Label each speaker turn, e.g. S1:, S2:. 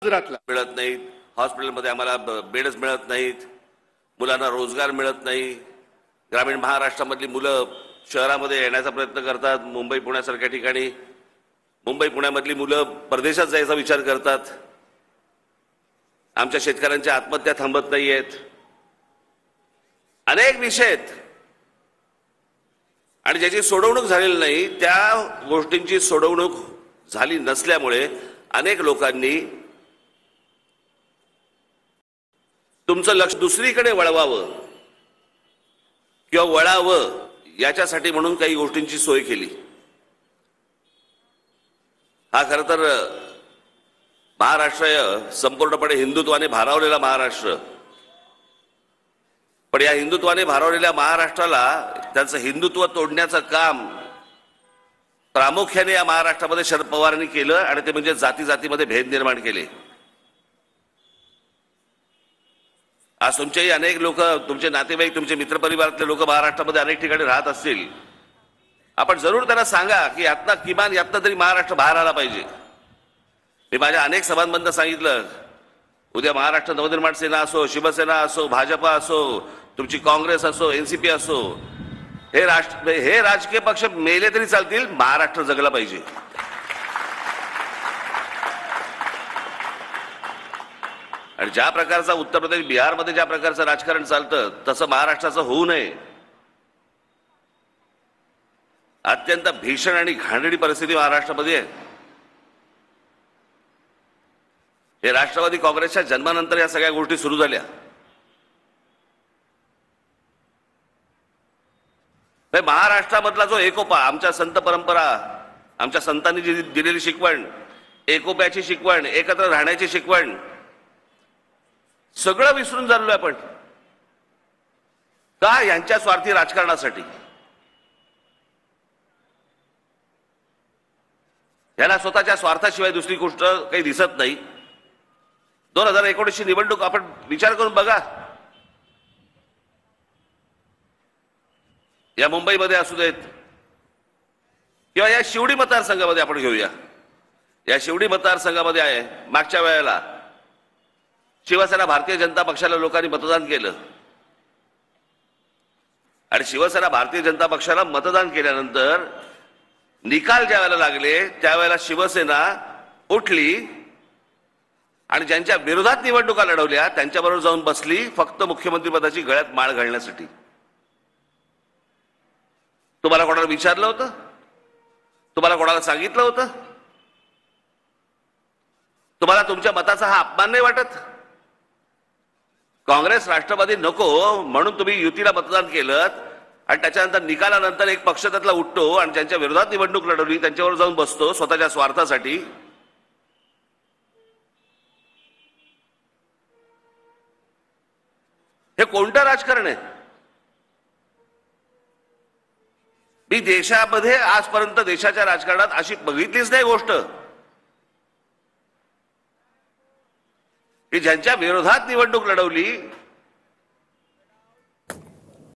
S1: मिळत नाहीत, हॉस्पिटलमध्ये आम्हाला बेडच मिळत नाहीत, मुलांना रोजगार मिळत नाही, ग्रामीण महाराष्ट्रामधली मुलं शहरामध्ये येण्याचा प्रयत्न करतात, मुंबई पुण्यासारख्या ठिकाणी, मुंबई पुण्यामधली मुलं परदेशात जायचा विचार करतात, आमच्या शेतकऱ्यांच्या आत्महत्या थांबत नाहीयेत, अनेक विषय आहेत आणि ज्याची सोडवणूक झालेली नाही त्या गोष्टींची सोडवणूक झाली नसल्यामुळे अनेक लोकांनी तुमचं लक्ष दुसरीकडे वळवावं किंवा वळावं याच्यासाठी म्हणून काही गोष्टींची सोय केली। हा खरं तर महाराष्ट्र संपूर्णपणे हिंदुत्वाने भारावलेला महाराष्ट्र, पण या हिंदुत्वाने भारावलेल्या महाराष्ट्राला त्यांचं हिंदुत्व तोडण्याचं काम प्रामुख्याने या महाराष्ट्रामध्ये शरद पवारांनी केलं आणि ते म्हणजे जाती जातीमध्ये भेद निर्माण केले। आज तुमचेही अनेक लोक, तुमचे नातेवाईक, तुमचे मित्रपरिवारातले लोक महाराष्ट्रामध्ये अनेक ठिकाणी राहत असतील, आपण जरूर त्यांना सांगा की यातनं किमान यातनं तरी महाराष्ट्र बाहेर आला पाहिजे। मी माझ्या अनेक सभांमध्ये सांगितलं, उद्या महाराष्ट्र नवनिर्माण सेना असो, शिवसेना असो, भाजपा असो, तुमची काँग्रेस असो, एनसीपी असो, हे राजकीय पक्ष मेले तरी चालतील, महाराष्ट्र जगला पाहिजे। आणि ज्या प्रकारचा उत्तर प्रदेश, बिहारमध्ये ज्या प्रकारचं राजकारण चालतं तसं महाराष्ट्राचं होऊ नये। अत्यंत भीषण आणि घाणेरडी परिस्थिती महाराष्ट्रामध्ये आहे। हे राष्ट्रवादी काँग्रेसच्या जन्मानंतर या सगळ्या गोष्टी सुरू झाल्या। महाराष्ट्रामधला जो एकोपा, आमच्या संत परंपरा, आमच्या संतांनी जी दिलेली शिकवण, एकोप्याची शिकवण, एकत्र राहण्याची शिकवण, सगळं विसरून चाललोय आपण का? यांच्या स्वार्थी राजकारणासाठी। याला स्वतःच्या स्वार्थाशिवाय दुसरी गोष्ट काही दिसत नाही। 2019ची निवडणूक आपण विचार करून बघा, या मुंबईमध्ये असू देत किंवा या शिवडी मतदारसंघामध्ये आपण घेऊया, या शिवडी मतदारसंघामध्ये आहे मागच्या वेळेला शिवसेना भारतीय जनता पक्षाला लोकांनी मतदान केलं आणि शिवसेना भारतीय जनता पक्षाला मतदान केल्यानंतर निकाल ज्यावेळेला लागले त्यावेळेला शिवसेना उठली आणि ज्यांच्या विरोधात निवडणुका लढवल्या त्यांच्याबरोबर जाऊन बसली फक्त मुख्यमंत्री पदाची गळ्यात माळ घालण्यासाठी। तुम्हाला कोणाला विचारलं होतं? तुम्हाला कोणाला सांगितलं होतं? तुम्हाला तुमच्या मताचा हा अपमान नाही वाटत? काँग्रेस राष्ट्रवादी नको म्हणून तुम्ही युतीला मतदान केलं आणि त्याच्यानंतर निकालानंतर एक पक्ष त्यातला उठतो आणि ज्यांच्या विरोधात निवडणूक लढवली त्यांच्यावर जाऊन बसतो स्वतःच्या स्वार्थासाठी। हे कोणतं राजकारण आहे? मी देशामध्ये आजपर्यंत देशाच्या राजकारणात अशी बघितलीच नाही गोष्ट की ज्यांच्या विरोधात निवडणूक लढवली